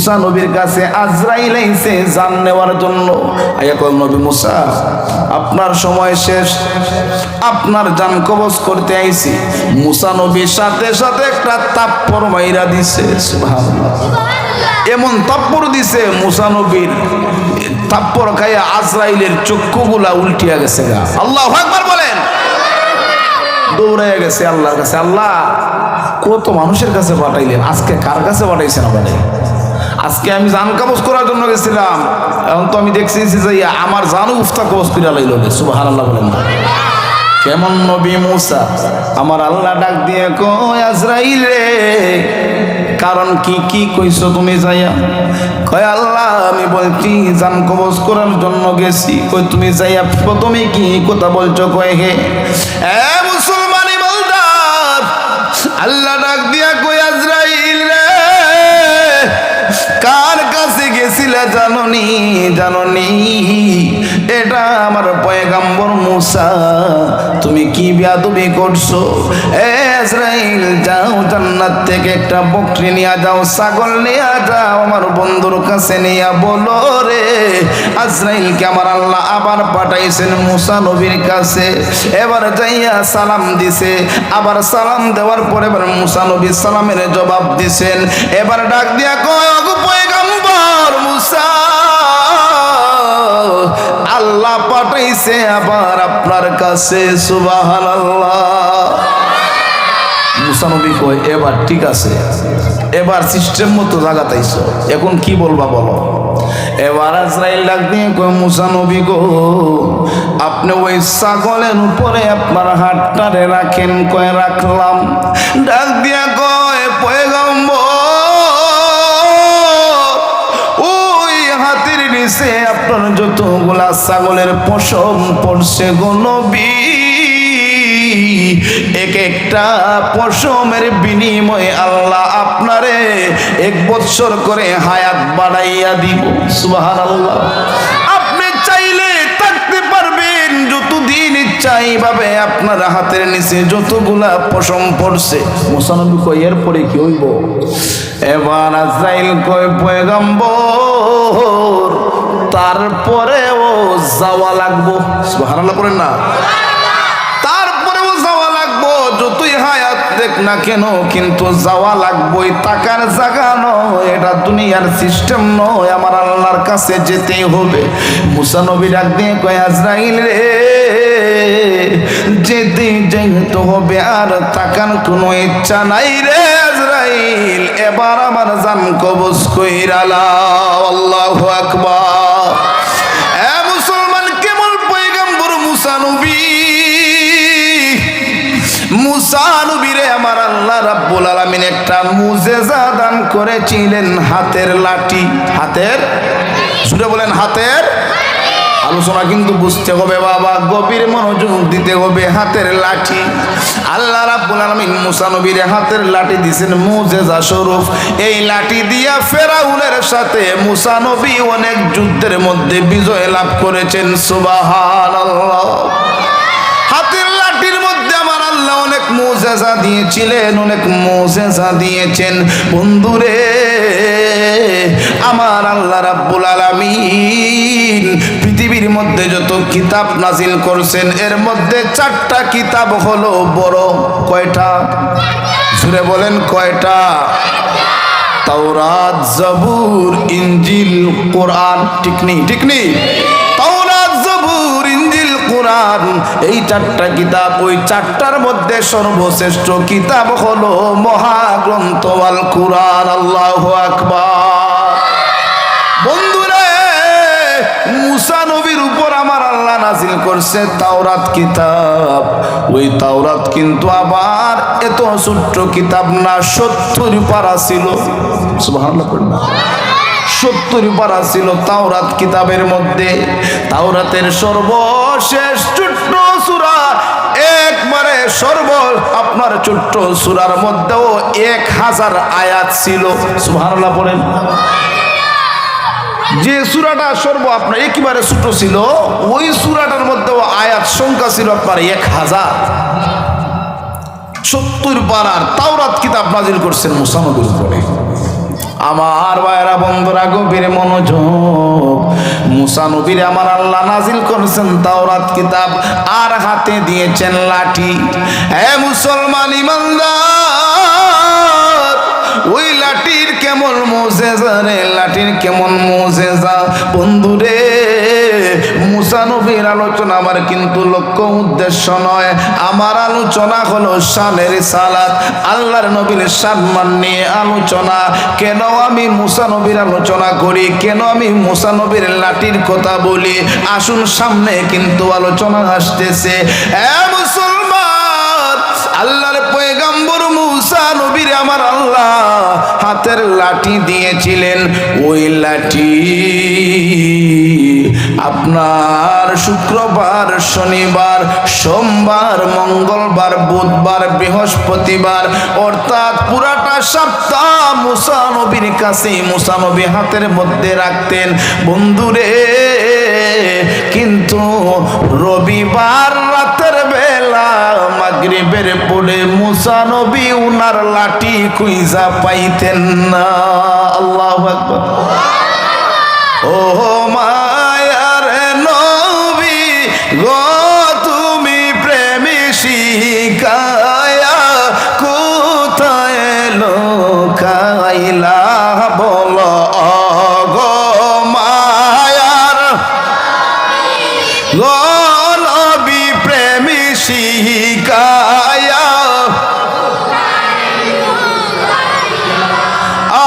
মুসা নবীর কাছে আজরাইল আইছে জান নেওয়ার জন্য। আয়া কল নবী মুসা, আপনার সময় শেষ, আপনার জান কবজ করতে আইছি। মুসা নবীর সাথে সাথে একটা তাপ্পর মাইরা দিছে। সুবহানাল্লাহ, এমন তাপ্পর দিছে মুসা নবীর তাপ্পর খাইয়া আজরাইলের চক্ষুগুলা উল্টিয়া গেছে। আল্লাহু আকবার বলেন। দৌড়াইয়া গেছে আল্লাহর কাছে। আল্লাহ, কত মানুষের কাছে পাঠাইলেন, আজকে কার কাছে পাঠাইছেন আমাদের? আজকে আমি জান কবজ করার জন্য গেছিলাম, এখন তো আমি দেখছি যে আমার জানও উফতা কবজ করে লাইল। সুবহানাল্লাহ বলেন না? কেমন নবী মুসা, আমার আল্লাহ ডাক দিয়ে কয় আজরাইল রে, কারণ কি কি কইছো তুমি যাইয়া? কয় আল্লাহ, আমি বলছি জান কবজ করার জন্য গেছি। কই তুমি যাইয়া প্রথমে কি কথা বলছো? কয় হে মুসলমানি বলদার, আল্লাহ ডাক দিয়া কয় আজরাইল রে, কার কাছে গেছিলা জাননি? জাননি এটা আমার পয়গম্বর মুসা। তুমি কি বেয়াদবি করছো? আজরাইল, যাও জান্নাত থেকে একটা বকরি নিয়ে যাও, ছাগল নিয়ে যাও, আমার বন্ধুর কাছে নিয়ে বলো রে আজরাইলকে আমার আল্লাহ আবার পাঠাইছেন মুসা নবীর কাছে। এবার যাইয়া সালাম দিছে, আবার সালাম দেওয়ার পরে এবার মুসা নবী সালামের জবাব দিছেন। এবার ডাক দিয়া কয় পয়গম্বর মুসা, আল্লাহ পাঠাইছে আবার আপনার কাছে। সুবহানাল্লাহ। মুসা নবী কয় এবার ঠিক আছে, এবার সিস্টেম মতো জাগাতাইছো, এখন কি বলবা বলো। এবার আজরাইল ডাক দিয়ে কয় মুসা নবী গো, আপনি ওই ছাগলের উপরে আপনার হাতটারে রাখেন। কয় রাখলাম। ডাক দিয়া কয় পয়গম্বর, আপনার যতগুলা ছাগলের পশম পড়ছে গো নবী, এক একটা পশমের বিনিময়ে আল্লাহ আপনারে 1 বছর করে হায়াত বাড়াইয়া দিব। সুবহানাল্লাহ। আপনি চাইলে থাকতে পারবেন যতদিন ইচ্ছা, এইভাবে আপনার হাতের নিচে যতগুলা পশম পড়ছে। মুসা নবী কয় এরপরে কি হইব? এবার আজরাইল কয় পয়গম্বর, তারপরেও যাওয়া লাগবো। সুবহানাল্লাহ করেন না? তারপরেও যাওয়া লাগবো, যতই হায়াত দেখ না কেন, কিন্তু যাওয়া লাগবোই। টাকার জায়গা নয়, এটা দুনিয়ার সিস্টেম নয়, আমার আল্লাহর কাছে যেতেই হবে। মুসা নবী ডাক দিয়ে কয় আজরাইল রে, যেতে যেতে হবে, আর টাকার কোনো ইচ্ছা নাই রে আজরাইল, এবার আমার জান কবজ কইরা লাও। আল্লাহু আকবার। মুসলমান, কেমন পয়গম্বর মুসা নবী! মুসা নবীরে আমার আল্লাহ রাব্বুল আলামিন একটা মুজিজা দান করেছিলেন, হাতের লাঠি। হাতের, জুড়ে বলেন হাতের। আলোচনা কিন্তু বুঝতে হবে বাবা, গভীর মনোযোগ দিতে হবে। হাতের লাঠি, আল্লাহ রাব্বুল আলামিন মুসা নবীর হাতের লাঠি দিয়েছেন মুজিজা স্বরূপ। এই লাঠি দিয়া ফেরাউনের সাথে মুসা নবী অনেক যুদ্ধের মধ্যে বিজয় লাভ করেছেন। সুবহানাল্লাহ। হাতের লাঠির মধ্যে আমার আল্লাহ অনেক মুজিজা দিয়েছিলেন, অনেক মুজিজা দিয়েছেন। বন্ধুরে, আমার আল্লাহ রাব্বুল আলামিন পৃথিবীর মধ্যে যত কিতাব নাজিল করছেন, এর মধ্যে 4টা কিতাব হলো বড়। কয়টা? জুড়ে বলেন কয়টা? তাওরাত, জবুর, ইনজিল, কোরআন। ঠিক নেই? ঠিক নেই? তাওরাত, জবুর, ইনজিল, কোরআন, এই 4টা কিতাব। ওই 4টার মধ্যে সর্বশ্রেষ্ঠ কিতাব হলো মহাগ্রন্থ আল কোরআন। আল্লাহু আকবার। বন্ধুরে, মুসা নবীর উপর আমার আল্লাহ নাজিল করছে তাওরাত কিতাব। ওই তাওরাত কিন্তু আবার এত ছোট্ট কিতাব না, 70 পারা ছিল। সুবহানাল্লাহ। 70 পারা ছিল তাওরাত কিতাবের মধ্যে। তাওরাতের সর্বশেষ ছোট্ট সূরা, একবারে আপনার ছোট্ট সূরার মধ্যেও 1000 আয়াত ছিল। সুবহানাল্লাহ পড়েন। যে সূরাটা আপনার একেবারে ছোট ছিল, ওই সূরাটার মধ্যেও আয়াত সংখ্যা ছিল আপনার 1000। 70 পারার তাওরাত কিতাব নাজিল করছেন মুসা নবীর উপরে। আমার ভাইরা বন্ধুরা গভীর মনোযোগ, মুসা নবীর আমার আল্লাহ নাজিল করেছেন তাওরাত কিতাব, আর হাতে দিয়েছেন লাঠি। হে মুসলমান ইমানদার, ওই লাঠির কেমন মুজিজা রে, লাঠির কেমন মুজিজা বন্ধুরে। মুসা নবীর আলোচনা আমার কিন্তু লক্ষ্য উদ্দেশ্য নয়, আমার আলোচনা হলো শানের সালাত, আল্লাহর নবীর সম্মান নিয়ে আলোচনা। কেন আমি মুসা নবীর আলোচনা করি, কেন আমি মুসা নবীর লাঠির কথা বলি, আসুন সামনে কিন্তু আলোচনা আসতেছে। এ মুসলমান, আল্লাহর পয়গম্বর মুসা নবীর আমার আল্লাহ হাতের লাঠি দিয়েছিলেন। ওই লাঠি আপনার শুক্রবার, শনিবার, সোমবার, মঙ্গলবার, বুধবার, বৃহস্পতিবার, অর্থাৎ পুরাটা সপ্তাহ মুসা নবীর কাছে মুসা নবী হাতের মধ্যে রাখতেন বন্ধুরে। কিন্তু রবিবার রাতের বেলা মাগরিবের পরে মুসা নবী উনার লাঠি খুঁজা পাইতেন না। আল্লাহু আকবার। ও মায়ার নবী গো, তুমি প্রেমী শিখায়া কোথায় লোকাইলা বলো গো মায়ার গো নবী প্রেমী শিখায়া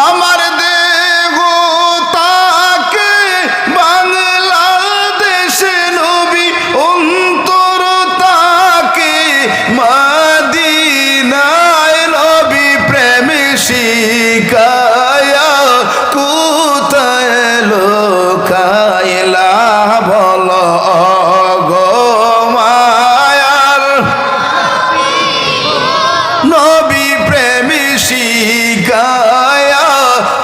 আমার দেহ তাকে বাংলাদেশে নবী, অন্তর তাকে মদিনায় নবী প্রেমে শিখায়া কোথায় লোকাইলা বলো গো মায়ার নবী প্রেমে শিখায়া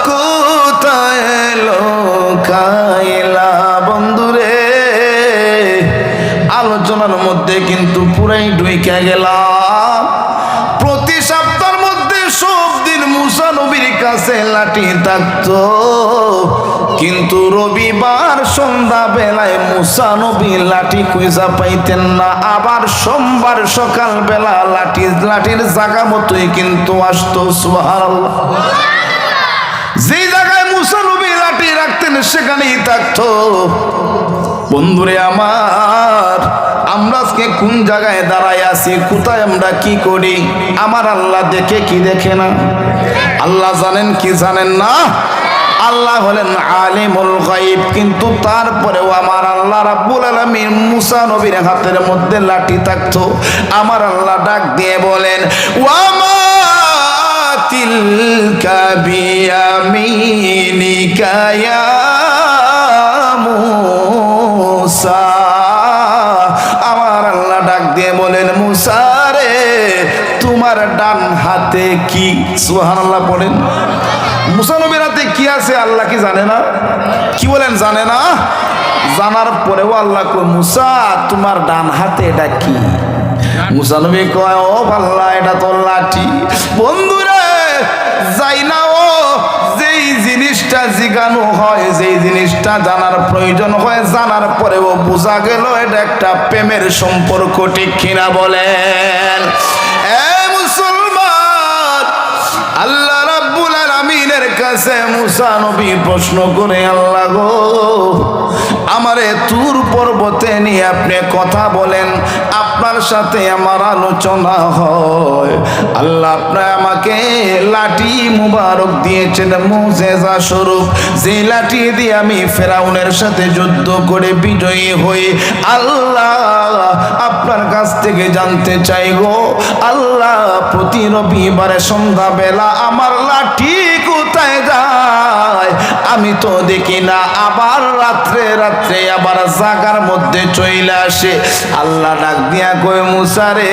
কোথায় লোকাইলা। বন্ধুরে, আলোচনার মধ্যে কিন্তু পুরাই ঢুইকা গেলাম। প্রতি সপ্তাহের মধ্যে সব দিন মুসা নবীর কাছে লাঠি থাকতো, কিন্তু রবিবার সন্ধ্যা বেলায় মুসা নবী লাঠি খুঁজা পাইতেন না। আবার সোমবার সকাল বেলা লাঠির জায়গা মতোই কিন্তু আসতো। সুবহানাল্লাহ। যে জায়গায় মুসা নবী লাঠি রাখতেন সেখানেই থাকতো। বন্ধুরে আমার, আমরা আজকে কোন জায়গায় দাঁড়ায় আছি, কোথায় আমরা কি করি, আমার আল্লাহ দেখে কি দেখে না? আল্লাহ জানেন কি জানেন না? আল্লাহ হলেন আলিমুল গায়ব, কিন্তু তারপরেও আমার আল্লাহ রাব্বুল আলামিন মুসা নবীর হাতের মধ্যে লাঠি থাকতো। আমার আল্লাহ ডাক দিয়ে বলেন, ওয়ামা তিলকা বিয়ামিনিকা ইয়া মুসা। আমার আল্লাহ ডাক দিয়ে বলেন, মুসা রে, তোমার ডান হাতে কি? সুবহানাল্লাহ পড়েন। মুসা নবীর হাতে কি আছে আল্লাহ কি জানে না? কি বলেন, জানে না? জানার পরেও আল্লাহ কয়, মুসা তোমার ডান হাতে এটা কি? মুসা নবী কয়, ও আল্লাহ, এটা তো লাঠি। বন্ধুরে, যাই না ও যেই জিনিসটা জিজ্ঞানো হয়, যেই জিনিসটা জানার প্রয়োজন হয়, জানার পরেও বোঝা গেল এটা একটা প্রেমের সম্পর্ক, ঠিক কিনা বলেন? এ মুসলমান, আল্লাহ রাব্বুল আলামিনের কাছে মুসা নবী প্রশ্ন করে, আল্লাহ গো, আমারে তুর পর্বতে নিয়ে আপনি কথা বলেন, আপনার সাথে আমার আলোচনা হয়। আল্লাহ আপনি আমাকে লাঠি মুবারক দিয়েছেন মুজিজা স্বরূপ, যে লাঠি দিয়ে আমি ফেরাউনের সাথে যুদ্ধ করে বিজয়ী হই। আল্লাহ আপনার কাছ থেকে জানতে চাই গো আল্লাহ, প্রতি রবিবারে সন্ধ্যাবেলা আমার লাঠি কোথায় যায়? আমি তো দেখি না। আবার রাত্রে রাত্রে আবার জাগার মধ্যে চলে আসে। আল্লাহ ডাক দিয়া কই, মুসা রে,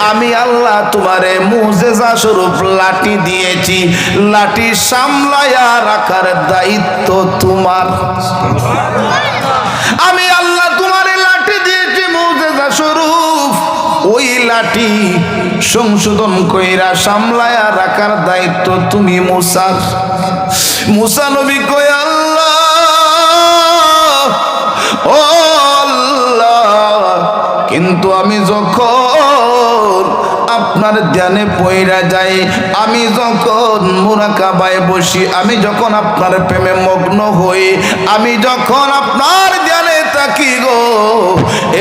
আমি আল্লাহ তোমারে মুজিজা স্বরূপ লাঠি দিয়েছি, লাঠি সামলায়া রাখার দায়িত্ব তোমার। আমি আল্লাহ তোমারে লাঠি দিয়েছি মুজিজা স্বরূপ, ওই লাঠি সংশোধন কইরা সামলায়া রাখার দায়িত্ব তুমি মুসার। মুসা নবী কয় আল্লাহ, ও আল্লাহ, কিন্তু আমি যখন আপনার ধ্যানে পয়রা যাই, আমি যখন মুরাকাবায় বসি, আমি যখন আপনার প্রেমে মগ্ন হই, আমি যখন আপনার ধ্যানে থাকি গো,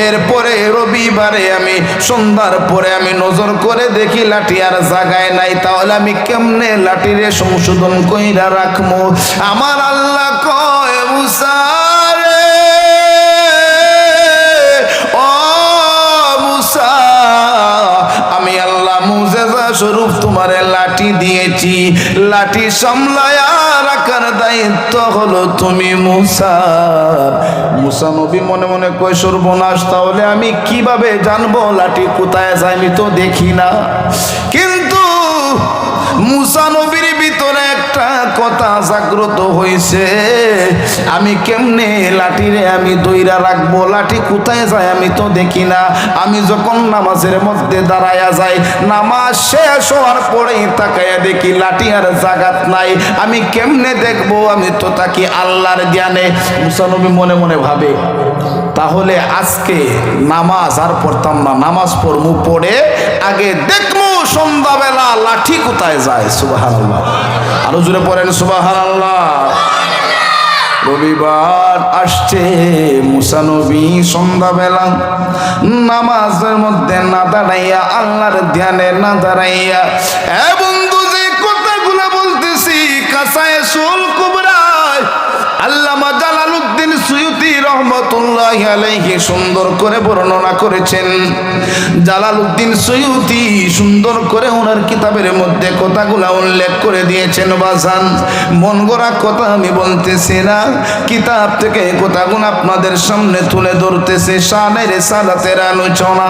এরপরে রবিবারে আমি সন্ধ্যার পরে আমি নজর করে দেখি লাঠি আর জায়গায় নাই, তাহলে আমি কেমনে লাঠিরে সংশোধন কইরা রাখবো? আমার আল্লাহ কয় মুসা রে, ও মুসা, আমি আল্লাহ মুজিজা স্বরূপ তোমারে লাঠি দিয়েছি, লাঠি সামলায়া রাখার দায়িত্ব হলো তুমি মুসা। মুসা নবী মনে মনে কয় সর্বনাশ, তাহলে আমি কিভাবে জানবো লাঠি কোথায় যায়? আমি তো দেখি না। কিন্তু মুসা নবীর ভিতরে একটা কথা জাগ্রত হয়েছে, আমি কেমনে লাঠিরে আমি দইরা রাখবো? লাঠি কোথায় যায় আমি তো দেখি না। আমি যখন নামাজের মধ্যে দাঁড়ায়া যাই, নামাজ শেষ হওয়ার পরেই তাকায়া দেখি লাঠি আর জাগাত নাই, আমি কেমনে দেখবো? আমি তো তাকি আল্লাহর জ্ঞানে। মুসা নবী মনে মনে ভাবে, তাহলে আজকে নামাজ আর পড়তাম না, নামাজ পড়মু, পড়ে আগে দেখবো সন্ধ্যাবেলা লাঠি কোথায় যায়। সুবহানাল্লাহ, আরো জোরে পড়েন সুবহানাল্লাহ। রবিবার আসছে, মুসা নবী সন্ধ্যাবেলা নামাজের মধ্যে না দাঁড়াইয়া, আল্লাহর ধ্যানে না দাঁড়াইয়া, এ বন্ধু যে কথাগুলো বলতেছি কাসায়ে সুল কুবরায় আল্লামা জালালউদ্দিন সুয়ুতি রহমাতুল্লাহি আলাইহি সুন্দর করে বর্ণনা করেছেন। জালালউদ্দিন সুয়ুতি সুন্দর করে ওনার কিতাবের মধ্যে কথাগুলো উল্লেখ করে দিয়েছেন। বাজান, মন গড়া কথা আমি বলতেছি না, কিতাব থেকে কথাগুলো আপনাদের সামনে তুলে ধরতেছে, শানে রিসালাতের আলোচনা।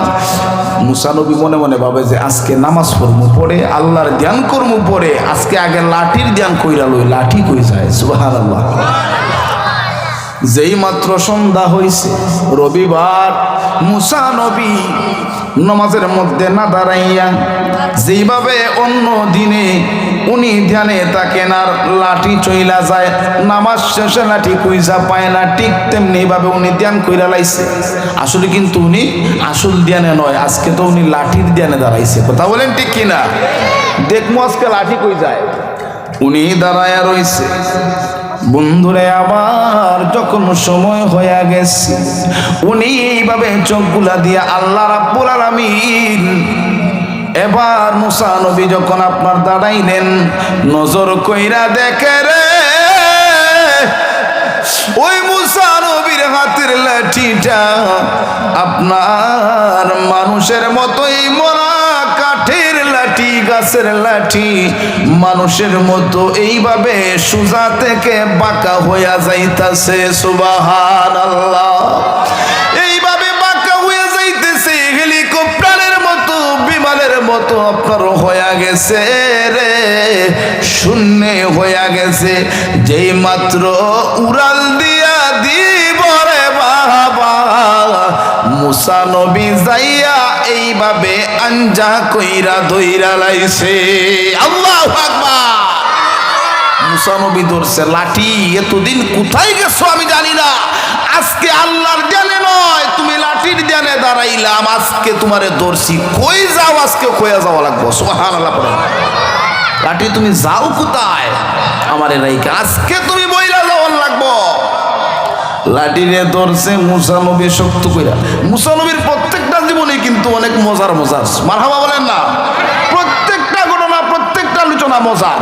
মুসা নবী মনে মনে ভাবে যে আজকে নামাজ পড়মু, পড়ে আল্লাহর ধ্যান করমু, পড়ে আজকে আগে লাঠির ধ্যান কইরা লই, লাঠি কই যায়। সুবহানাল্লাহ। যেই মাত্র সন্ধ্যা হইছে রবিবার, মুসা নবী নামাজের মধ্যে না দাঁড়াইয়া যেইভাবে অন্য দিনে উনি ধ্যানে থাকেন আর লাঠি চইলা যায়, নামাজ শেষে লাঠি কইজা পায় না, ঠিক তেমনি ভাবে উনি ধ্যান কইরা লাইছে। আসলে কিন্তু উনি আসল ধ্যানে নয়, আজকে তো উনি লাঠির ধ্যানে দাঁড়াইছে। কথা বলেন ঠিক কিনা? দেখমো আজকে লাঠি কই যায়। উনি দাঁড়ায়া রইছে। বন্ধুরে, আবার যখন সময় হয়ে গেছে, উনি এইভাবে চোখগুলা দিয়া আল্লাহ রাব্বুল আলামিন, এবার মুসা নবী যখন আপনার দাঁড়াইলেন, নজর কইরা দেখে রে, ওই মুসা নবীর হাতের লাঠিটা আপনার মানুষের মতোই মরা কাঠের লাঠি, গাছের লাঠি, মানুষের মতো এইভাবে সোজা থেকে বাঁকা হইয়া যাইতাছে। সুবহানাল্লাহ। এইভাবে বাঁকা হইয়া যাইতেছে, হেলিকপ্টারের মতো, বিমানের মতো আপনার হইয়া গেছে রে, শূন্য হইয়া গেছে। যেই মাত্র উড়াল দিয়া দিব রে বাবা, মুসা নবী যাইয়া এইভাবে আঞ্জা কইরা দইরা লাইছে। আল্লাহু আকবার। মুসা নবী ধরছে লাঠি, এতদিন কোথায় গেছো আমি জানি না, আজকে আল্লাহর ধ্যানে নয় তুমি লাঠির ধ্যানে দাঁড়াইলাম, আজকে তোমারে ধরছি, কই যাও? আজকে কইয়া যাওয়া লাগবো। সুবহানাল্লাহ। লাঠি তুমি যাও কোথায়? আমারে রাইখা আজকে তুমি বইলা যাওয়ার লাগবো। লাঠিরে ধরছে মুসা নবী শক্ত কইরা। মুসা নবীর প্রত্যেকটা জীবনে কিন্তু অনেক মজার মজার, মারহাবা বলেন না, প্রত্যেকটা ঘটনা, প্রত্যেকটা আলোচনা মজার।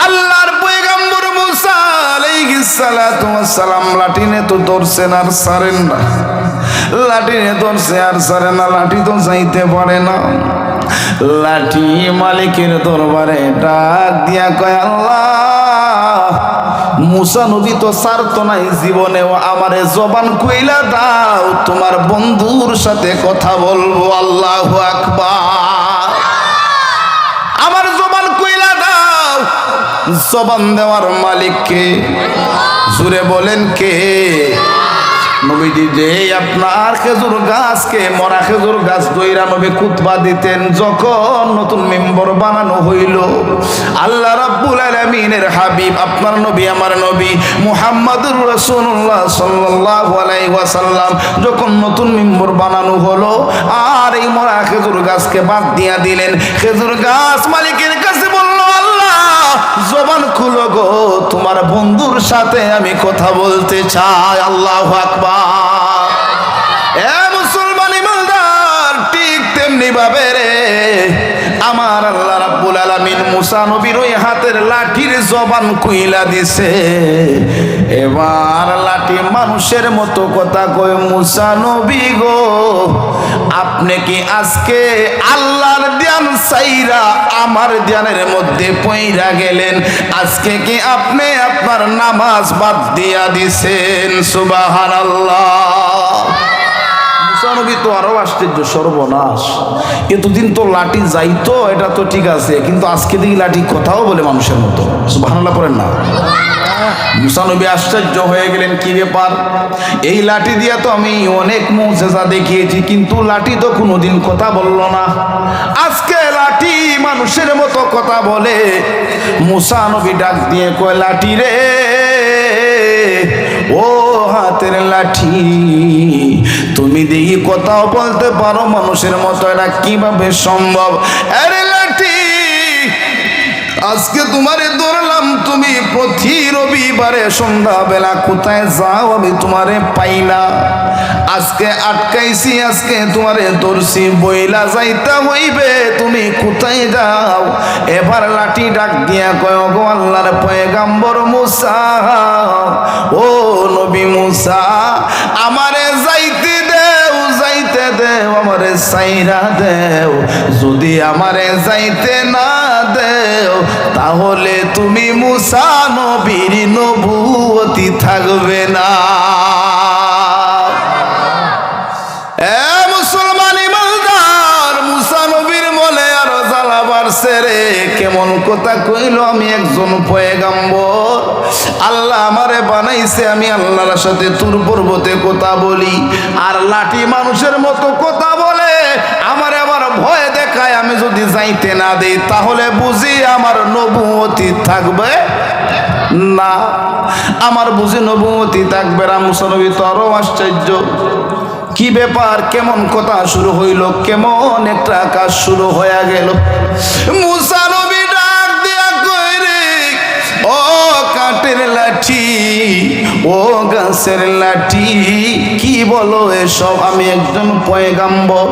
আল্লাহর পয়গম্বর মুসা আলাইহিস সালাতু ওয়াস সালাম লাঠিনে তো ধরছেন আর ছাড়েন না, লাঠিনে ধরছে আর ছাড়েন না, লাঠি তো যাইতে পারে না। লাঠি মালিকের দরবারে ডাক দিয়া কয়, আল্লাহ, মুসা নবী তো ছাড়তো নাই জীবনেও, আমারে জবান কইলা দাও, তোমার বন্ধুর সাথে কথা বলবো। আল্লাহু আকবার। আমার জবান কইলা দাও। জবান দেওয়ার মালিক কে? জুড়ে বলেন কে? নবীজি যে আপনার খেজুর গাছকে মরা খেজুর গাছ দইরা নবী খুতবা দিতেন, যখন নতুন মেম্বর বানানো হইল, আল্লাহ রাব্বুল আলামিনের হাবিব আপনার নবী আমার নবী মুহাম্মদুর রাসূলুল্লাহ সাল্লাল্লাহু আলাইহি ওয়াসাল্লাম যখন নতুন মেম্বর বানানো হলো, আর এই মরা খেজুর গাছকে বাদ দিয়া দিলেন। খেজুর গাছ মালিকের কাছে বলল, আল্লাহ জবান খুলো গো, তোমার বন্ধুর সাথে আমি কথা বলতে চাই। আল্লাহু আকবার। এ মুসলমান ইমানদার, ঠিক তেমনি ভাবে রে আমার আল্লাহ রাব্বুল আলামিন মুসা নবীর ওই হাতের লাঠির জবান খুইলা দিছে। এবার লাঠি মানুষের মতো কথা কয়, মুসা নবী গো, আপনি কি আজকে আল্লাহর ধ্যান চাইরা আমার ধ্যানের মধ্যে পইরা গেলেন? আজকে কি আপনি আপনার নামাজ বাদ দিয়া দিছেন? সুবহানাল্লাহ। মুসা নবী তো আরো আশ্চর্য, সর্বনাশ, এতদিন তো লাঠি যাইতো, এটা তো ঠিক আছে, কিন্তু আজকে দেখি লাঠি কথাও বলে মানুষের মতো। সুবহানাল্লাহ পড়েন না? মুসা নবী আশ্চর্য হয়ে গেলেন, কি ব্যাপার? এই লাঠি দিয়া তো আমি অনেক মুজিজা দেখিয়েছি, কিন্তু লাঠি তো কোনোদিন কথা বললো না, আজকে লাঠি মানুষের মতো কথা বলে। মুসা নবী ডাক দিয়ে কয়, লাঠি রে, ও হাতের লাঠি, তুমি দেখি কথাও বলতে পারো মানুষের মতো, এটা কিভাবে সম্ভব? আরে লাঠি, আজকে তোমারে ধরলাম, তুমি প্রতি রবিবারে সন্ধ্যাবেলা কোথায় যাও আমি তোমারে পাই না, আজকে আটকাইছি, আজকে তোমারে ধরছি, বইলা যাইতে হইবে, তুমি কোথায় যাও? এবার লাঠি ডাক দিয়া কয়, গো আল্লাহর পয়গাম্বর মুসা, ও নবী মুসা, আমারে যাইতে দেও, যাইতে দেও, আমারে সাইরা দেও, যদি আমারে যাইতে না দেও তাহলে তুমি মুসা নবীর নবুয়তি থাকবে না। এ মুসলমান ইমানদার, মুসা নবীর মনে আরো জ্বালা বাড়ছে রে, কেমন কথা কইল, আমি একজন পয়গাম্বর, আল্লাহ আমারে বানাইছে, আমি আল্লাহর সাথে তুর পর্বতে কথা বলি, আর লাঠি মানুষের মতো কথা বলে, আমারে আবার ভয় দেখায়, আমি যদি যাইতে না দেই তাহলে বুঝি আমার নবুয়তি থাকবে না, আমার বুঝি নবুয়তি থাকবে না। মুসা নবী তো আরো আশ্চর্য, কি ব্যাপার, কেমন কথা শুরু হইল, কেমন একটা কাজ শুরু হয়ে গেল। মুসা নবী ডাক দিয়া কই রে, ও কাঠের লাঠি, ও গাছের লাঠি, কি বলো এসব? আমি একজন পয়গাম্বর,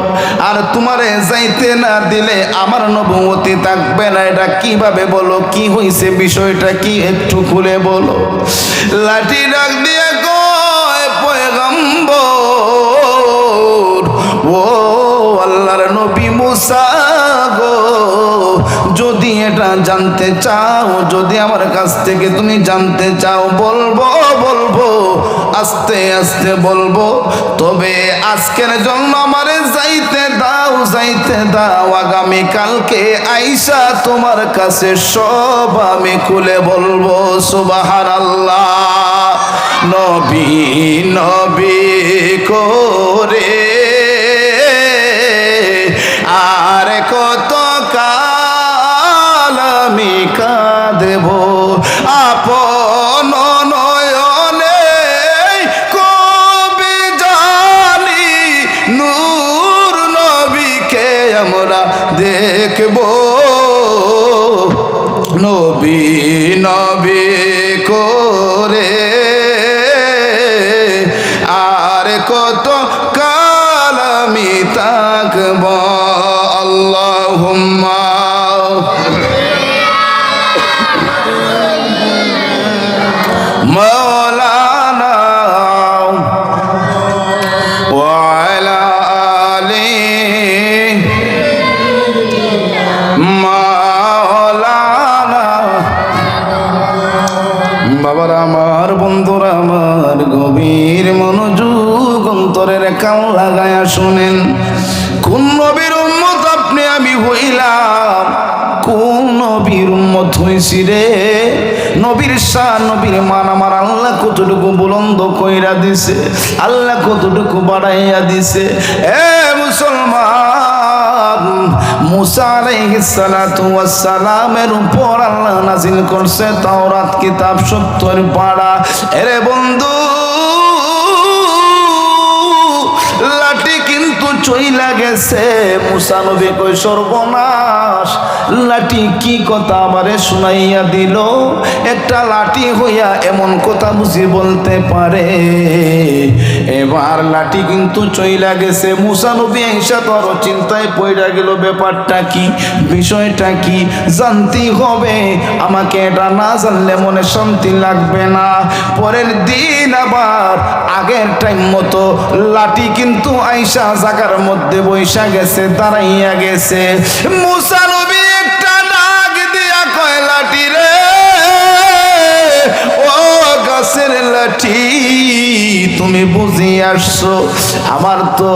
আর তোমারে যাইতে না দিলে আমার নবুয়তি থাকবে না, এটা কিভাবে বলো? কি হইছে, বিষয়টা কি, একটু খুলে বলো। লাঠি ডাক দিয়ে কয়, পয়গাম্বর, ও আল্লাহর নবী মুসা গো, যদি এটা জানতে চাও, যদি আমার কাছ থেকে তুমি জানতে চাও, বলবো বলবো, আস্তে আস্তে বলবো, তবে আজকের জন্য আমারে যাইতে দাও, যাইতে দাও, আগামী কালকে আইসা তোমার কাছে সব আমি খুলে বলবো। সুবহানাল্লাহ। নবী নবী করে আর কত কাল আমি কাঁদব, আপন নয়নে কবে জানি নূর নবীকে আমরা দেখব, নবী নবী করে আর কত কাল আমি থাকব। আল্লাহুম্মা মাওলানা ওয়া আলা আলি মাওলানা। বাবার আমার, বন্ধুরা আমার, গভীর মনোযোগ অন্তরের কান লাগায়া শুনেন, কোন নবীর উম্মত আপনি আমি হইলাম, কোন নবীর উম্মত হইছি রে? নবীর শান নবীর মান আমার আল্লাহ কতটুকু বুলন্দ কইরা দিছে, আল্লাহ কতটুকু বাড়াইয়া দিছে। এ মুসলমান, মুসা আলাইহিস সালাতু ওয়াস সালামের উপর আল্লাহ নাযিল করছে তাওরাত কিতাব 70 পারা। এরে বন্ধু, লাঠি কিন্তু চইলা গেছে। মুসা নবী কই সর্বনাশ, লাঠি কি কথা আমারে শুনাইয়া দিল? একটা লাঠি হইয়া এমন কথা বুঝি বলতে পারে? এবার লাঠি কিন্তু চইলা গেছে। মুসা নবী আইসা তো আরো চিন্তায় পড়া গেল, ব্যাপারটা কি, বিষয়টা কি, জানতেই হবে। আমাকে এটা না জানলে মনে শান্তি লাগবে না। পরের দিন আবার আগের টাইম মতো লাঠি কিন্তু আইসা জায়গার মধ্যে বৈশা গেছে, দাঁড়াইয়া গেছে। মুসা নবী একটা ডাক দিয়া কয়, লাঠি রে, ও গাছের লাঠি, তুমি বুঝি আসছো? আমার তো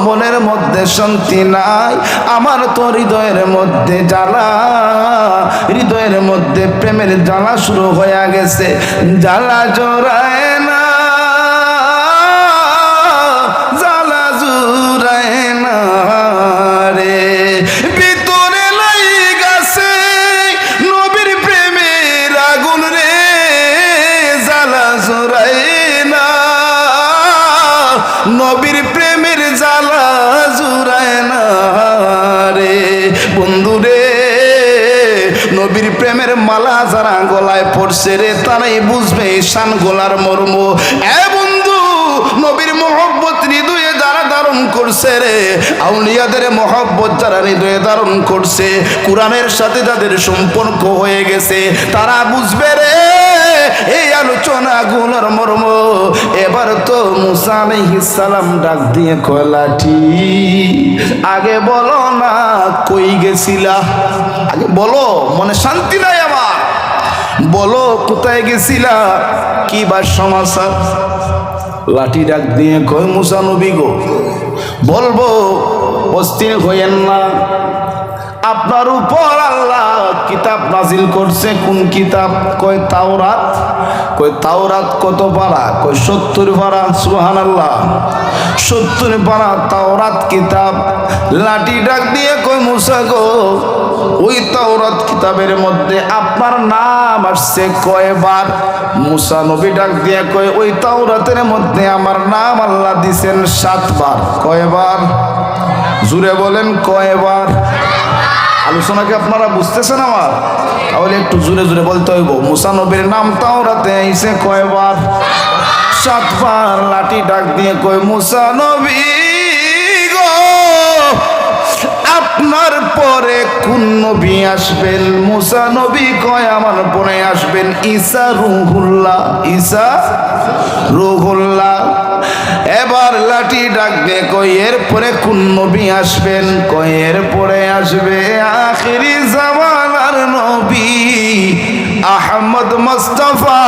মনের মধ্যে শান্তি নাই, আমার তো হৃদয়ের মধ্যে জ্বালা, হৃদয়ের মধ্যে প্রেমের জ্বালা শুরু হয়ে গেছে। জ্বালা জোড়ায় না, জ্বালা জোড়ায় না রে, ভিতরে লাইগাছে নবীর প্রেমের আগুন রে, জ্বালা জোড়ায় না, নবীর প্রেমের জ্বালা জোড়ায় না রে। বন্ধু রে, নবীর প্রেমের মালা যারা গলায় পড়ছে রে, তারাই বুঝবে শান গলার মর্ম। এ বন্ধু, নবীর মহব্বত হৃদয়ে যারা ধারণ করছে রে, আউলিয়াদের মহব্বত যারা হৃদয়ে ধারণ করছে, কোরআনের সাথে যাদের সম্পর্ক হয়ে গেছে, তারা বুঝবে রে এই আলোচনা গুলোর মর্ম। এবার তো মুসা আলাইহিস সালাম ডাক দিয়ে কয়, লাঠি আগে বলো না কই গেছিলা, আগে বলো, মনে শান্তি নাই আমার, বলো কোথায় গেছিলা, কি বা সমাচার। লাঠি ডাক দিয়ে কয়, মুসা নবী গো, বলবো, অস্থির হইয়েন না। আপনার উপর আল্লাহ কিতাব নাজিল করছে। কোন কিতাব? কয় তাওরাত। কয় তাওরাত কত পারা? কয় 70 পারা। সুবহানাল্লাহ, 70 পারা তাওরাত কিতাব। লাঠি ডাক দিয়ে কয়, মুসা গো, ওই তাওরাত কিতাবের মধ্যে আপনার নাম আসছে কয়বার? মুসা নবী ডাক দিয়ে কয়, ওই তাওরাতের মধ্যে আমার নাম আল্লাহ দিছেন 7 বার। কয়বার? জুড়ে বলেন, কয়বার? আলোচনাকে আপনারা বুঝতেছেন আমার? তাহলে একটু জোরে জোরে বলতে হইব। মুসা নবীর নাম তাওরাতে আইছে কয়বার? 7 বার। লাঠি ডাক দিয়ে কয়, মুসা নবী গো, আপনার পরে কোন নবী আসবেন? মুসা নবী কয়, আমার পরে আসবেন ঈসা রুহুল্লাহ। ঈসা রুহুল্লাহ। এবার লাঠি ডাক দিয়ে কয়, এরপরে কোন নবী আসবেন? কয়, এরপরে আসবে আখিরি জামানার নবী আহমদ মুস্তাফা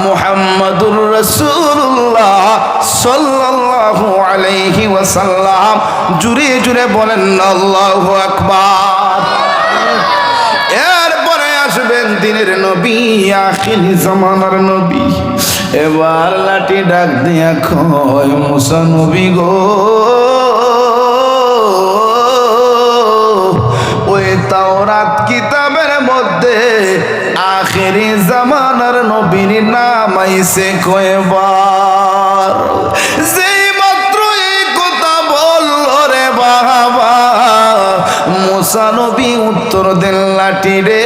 মুহাম্মাদুর রাসূলুল্লাহ সাল্লাল্লাহু আলাইহি ওয়াসাল্লাম। জুরে জুরে বলেন আল্লাহু আকবার। এরপরে আসবেন দিনের নবী, আখিরি জামানার নবী। এবার লাঠি ডাক দিয়া কয়, মুসা নবী গো, ওই তাওরাত কিতাবের মধ্যে আখিরি জামানার নবীর নাম আইছে কয়বার? যেই মাত্র এই কথা বলল রে বাবা, মুসা নবী উত্তর দেন, লাঠি রে,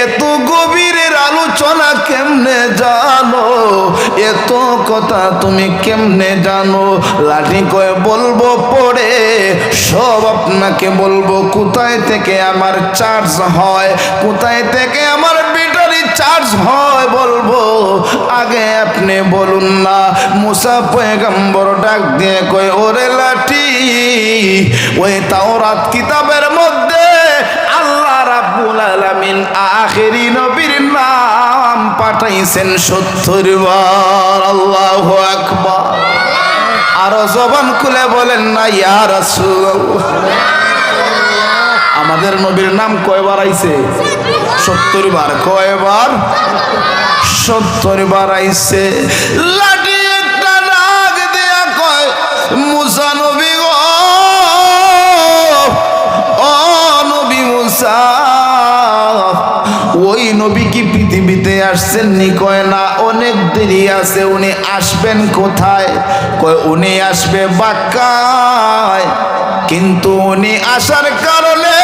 এত গভীরের আলোচনা কেমনে জানো? এত কথা তুমি কেমনে জানো? লাঠি কয়, বলবো পড়ে, সব আপনাকে বলবো। কোথায় থেকে আমার চার্জ হয়, কোথায় থেকে আমার ব্যাটারি চার্জ হয় বলবো, আগে আপনি বলুন না। মুসা পয়গম্বর ডাক দিয়ে কয়, ওরে লাঠি, ওই তাওরাত কিতাবের মধ্যে আল্লাহ রাব্বুল আলামিন আখিরি নবীর নাম পাঠাইছেন 70 বার। আল্লাহু আকবার। আরো জবান খুলে বলেন না ইয়া রাসূলুল্লাহ। আমাদের নবীর নাম কয়বার আইছে? 70 বার। কয়বার? 70 বার আইছে। লাঠি একটা ডাক দিয়া কয়, মুসা নবী গো, ও নবী মুসা, ওই নবী কি পৃথিবীতে আসছেন নি? কয় না, অনেক দেরি আছে। উনি আসবেন কোথায়? কয় উনি আসবে বাক্কায়। কিন্তু উনি আসার কারণে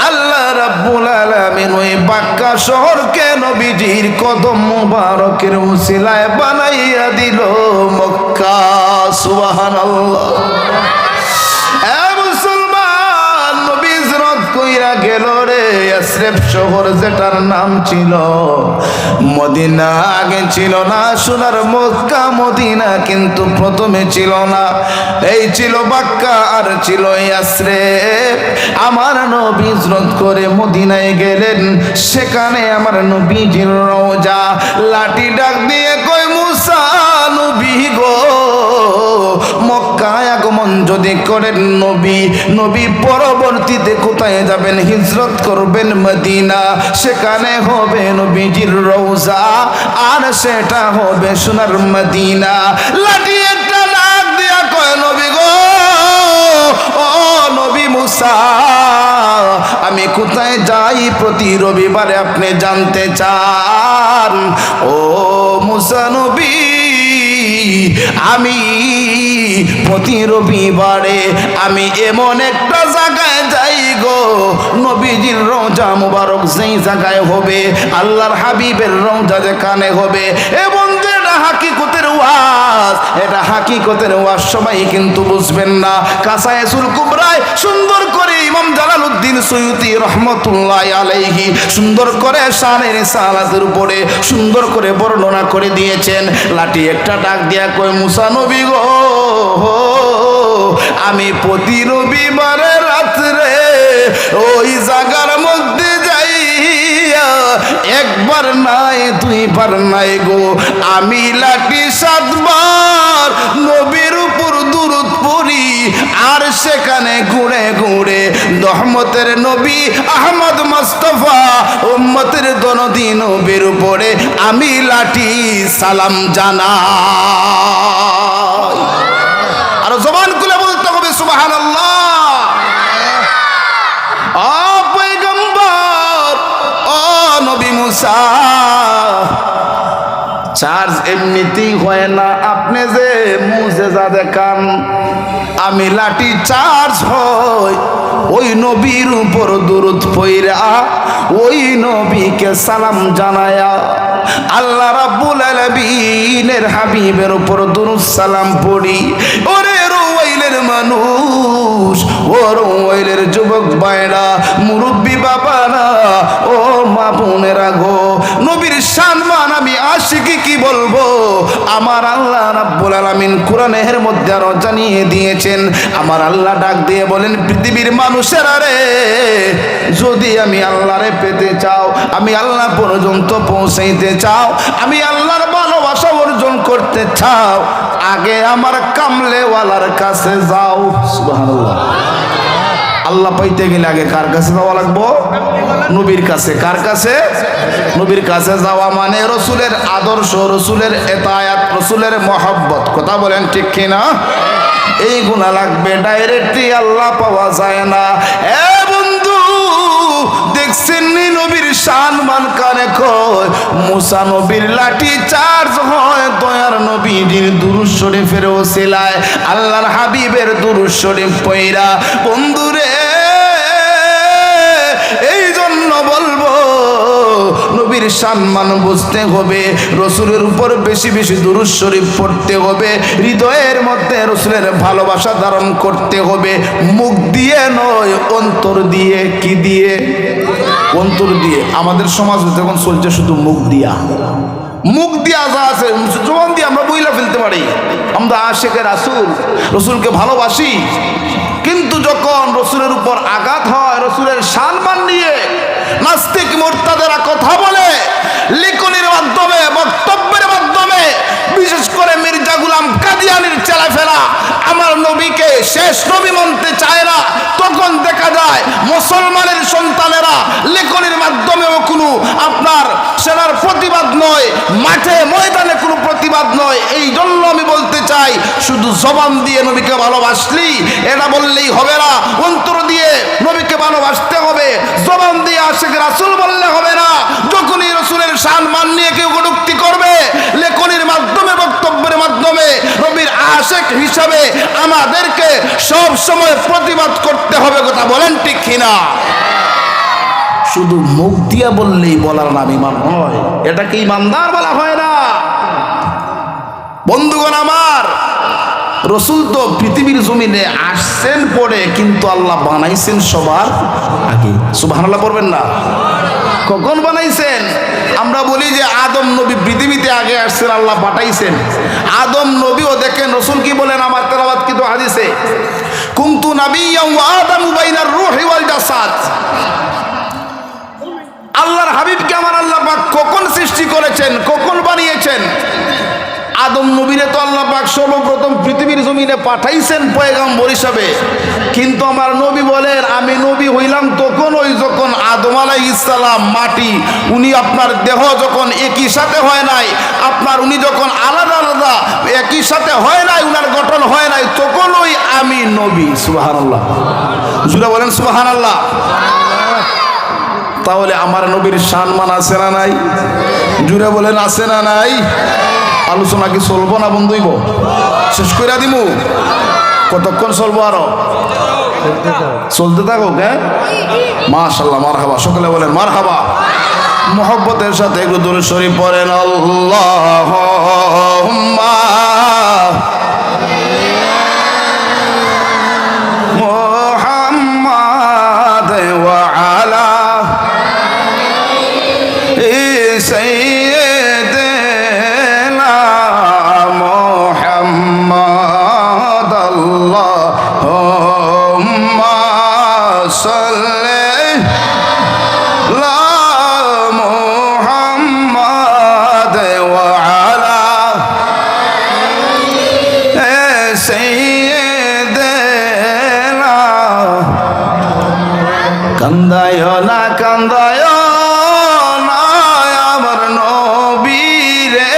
আল্লাহ রাব্বুল আলামিন ওই বাক্কা শহরকে নবীজির কদম মুবারকের উসিলায় বানাইয়া দিল মক্কা। সুবহানাল্লাহ। কইরা গেল রে ইয়াসরিব শহর, যেটার নাম ছিল মদিনা। আগে ছিল না সোনার মক্কা মদিনা, কিন্তু প্রথমে ছিল না, এই ছিল বাক্কা আর ছিল ইয়াসরিব। আমার নবী হিজরত করে মদিনায় গেলেন, সেখানে আমার নবীজির রওজা। লাঠি ডাক দিয়ে কই, মুসা নবী গো, মক্কায় আগমন যদি করেন নবী পরবর্তীতে কোথায় যাবেন? হিজরত করবেন মদিনা, সেখানে হবে নবীজির রওজা, আর সেটা হবে সোনার মদিনা। লাঠি একটা ডাক দিয়া কয়, নবী গো, ও নবী মুসা, আমি কোথায় যাই প্রতি রবিবারে আপনি জানতে চান? ও মুসা নবী, আমি প্রতি রবিবারে আমি এমন একটা জায়গায় যাই গো, নবীজির রওজা মুবারক যেই জায়গায় হবে, আল্লাহর হাবিবের রওজা যেখানে হবে, এবং যেটা হাকিকতের ওয়াজ, এটা হাকিকতের ওয়াজ সবাই কিন্তু বুঝবেন না। কাসায়েসুল কুবরায় সুন্দর করে ইমাম জালালউদ্দিন সুয়ুতি রহমতুল্লাহ আলাইহি সুন্দর করে শানে রিসালাতের উপরে সুন্দর করে বর্ণনা করে দিয়েছেন। লাঠি একটা ডাক দিয়া কই, মুসা নবী গো, আমি প্রতি রবিবারে রাত্রে ওই জায়গার মধ্যে যাই, একবার নাই দুইবার নাই গো, আমি লাঠি 7 বার নবীর উপর দুরূদ পড়ি, আর সেখানে ঘুরে ঘুরে রহমতের নবী আহমদ মুস্তাফা উম্মতের দনদী নবীর উপরে আমি লাঠি সালাম জানাই। আর জবান খুলে বলতে হবে সুবহানাল্লাহ। ও পয়গম্বর, ও নবী মুসা, চার্জ এমনিতেই হয় না, আপনি যে মুজেজা দেখান, আমি লাঠি চার্জ হয় ওই নবীর উপর দুরূদ পইরা, ওই নবীকে সালাম জানায়া, আল্লাহ রাব্বুল আলামিনের হাবিবের উপর দুরূদ সালাম পড়ি। ওরে রোয়াইলের মানুষ, ও রোয়াইলের যুবক ভাইরা, মুরব্বী বাবারা, ও মা বোনেরা গো, নবীর সম্মান আমি আশিকি কি বলবো, আমার আল্লাহ রাব্বুল আলামিন কোরআনের মধ্যে আরো জানিয়ে দিয়েছেন। আমার আল্লাহ ডাক দিয়ে বলেন, পৃথিবীর মানুষেরা রে, যদি আমি আল্লাহরে পেতে চাও, আমি আল্লাহ পর্যন্ত পৌঁছাইতে চাও, আমি আল্লাহর ভালোবাসা অর্জন করতে চাও, আগে আমার কামলেওয়ালার কাছে যাও। সুবহানাল্লাহ। আল্লাহ পাইতে গেলে আগে কার কাছে যাওয়া লাগবো? নবীর কাছে। কার কাছে? নবীর কাছে যাওয়া মানে রসুলের আদর্শ, রসুলের এতায়াত, রসুলের মহব্বত। কথা বলেন ঠিক কিনা? এই গুণা লাগবে, ডাইরেক্টলি আল্লাহ পাওয়া যায় না। এ বন্ধু, দেখছেন নি নবীর সম্মান কানে কয়, মুসা নবীর লাঠি চার্জ হয় দয়ার নবীর দুরূদ শরীফের ওসিলায়, আল্লাহর হাবিবের দুরূদ শরীফ পয়রা। বন্ধুরে, এই জন্য বলবো, নবীর সম্মান বুঝতে হবে, রসুলের উপর বেশি বেশি দুরূদ শরীফ পড়তে হবে, হৃদয়ের মধ্যে রসুলের ভালোবাসা ধারণ করতে হবে, মুখ দিয়ে নয়, অন্তর দিয়ে। কি দিয়ে? অন্তর দিয়ে। আমাদের সমাজ যখন চলছে শুধু মুখ দিয়া, মুখ দিয়া যা আছে জবান দিয়ে আমরা বইলা ফেলতে পারি, আমরা আশিকে রাসূল, রসুলকে ভালোবাসি, কিন্তু যখন রসুলের উপর আঘাত হয়, রসুলের সম্মান নিয়ে নাস্তিক মুরতাদেরা কথা বলে, লিখনির মাধ্যমে, বক্তব্যের মাধ্যমে, বিশেষ করে মির্জা গোলাম কাদিয়ানির চেলাফেরা আমার নবীকে শেষ নবী মানতে চায় না, তখন যখন দেখা যায় মুসলমানের সন্তানেরা লেখনির মাধ্যমেও কোনো আপনার সেনার প্রতিবাদ নয়, মাঠে ময়দানে কোনো প্রতিবাদ নয়। এই জন্য আমি বলতে চাই, শুধু জবান দিয়ে নবীকে ভালোবাসলি এটা বললেই হবে না, অন্তর দিয়ে নবীকে ভালোবাসতে হবে। জবান দিয়ে আশিক রাসূল বললে হবে না। যখনই রাসূলের শান মান নিয়ে কেউ কটূক্তি করবে, লেখনির মাধ্যমে, বক্তব্যের মাধ্যমে নবীর আশিক হিসাবে আমাদেরকে সব সময় প্রতিবাদ করতে হবে। কথা বলেন ঠিক কিনা? শুধু মুখ দিয়া বললেই বলার নাম ঈমান নয়, এটাকে ঈমানদার বলা হয় না। বন্ধুগণ আমার, রসুল তো পৃথিবীর জমিনে আসছেন পরে, কিন্তু আল্লাহ বানাইছেন সবার আগে। সুবহানাল্লাহ পড়বেন না? কখন বানাইছেন? আমরা বলি যে আদম নবী পৃথিবীতে আগে আসছেন, আল্লাহ পাঠাইছেন। আদম নবীও দেখেন রসুল কি বলেন আমার তেলাওয়াত কিন্তু হাদিসে, কুনতু নাবিয়্যান ওয়া আদামু বাইনার রূহি ওয়াল জাসাদ। আল্লাহর হাবিবকে আমার আল্লাহ পাক কখন সৃষ্টি করেছেন, কখন বানিয়েছেন? আদম নবীরে তো আল্লাহ পাক সর্বপ্রথম পৃথিবীর জমিনে পাঠাইছেন পয়গম্বর হিসাবে। কিন্তু আমার নবী বলেন আমি নবী হইলাম তখন, ওই যখন আদম আলাইহিস সালাম মাটি, উনি আপনার দেহ যখন একই সাথে হয় নাই, আপনার উনি যখন আলাদা আলাদা একই সাথে হয় নাই, উনার গঠন হয় নাই, তখন ওই আমি নবী। সুবহানাল্লাহ, জুড়ে বলেন সুবহানাল্লাহ। তাহলে আমার নবীর সম্মান আছে না নাই? জুড়ে বলেন আছে না নাই? আলোচনা কি চলবো না বন্ধুইব? শেষ করে দিমু? কতক্ষণ চলবো? আরো চলতে থাকুক। হ্যাঁ, মাশাআল্লাহ, মারহাবা। সকলে বলেন মারহাবা। মোহব্বতের সাথে একটু দরুদ শরীফ পড়েন। আল্লাহুম্মা মুহাম্মাদ ওয়া আলা সাইয়্যিদিনা মুহাম্মাদ। আল্লাহুম্মা সাল্লি আলা মুহাম্মাদ ওয়া আলা সাইয়্যিদিনা। কান্দায় না, কান্দায় না আমার নবীরে,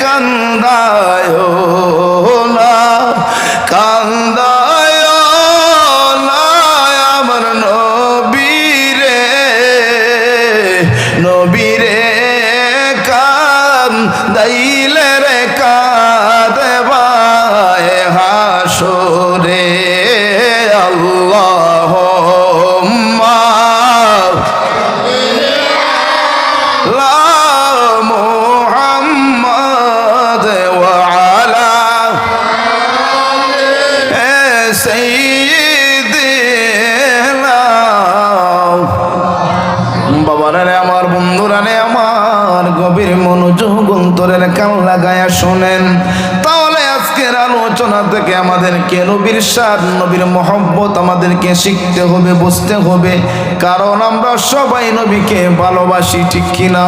কান্দায় না, কান্দায় না আমার নবীরে, নবীরে কান্দাইলে রে কাঁদবায় হাসরে। আল্লাহুম্মা লা মুহাম্মাদ ওয়া আলা সাইয়্যিদিনা। বাবারা রে আমার, বন্ধুরা রে আমার, গভীর মনোযোগ অন্তরের কান লাগায়া শোনেন। তাহলে আজকের আলোচনা থেকে আমাদেরকে নবীর শান, নবীর মহব্বত আমাদেরকে শিখতে হবে, বুঝতে হবে। কারণ আমরা সবাই নবীকে ভালোবাসি, ঠিক কিনা?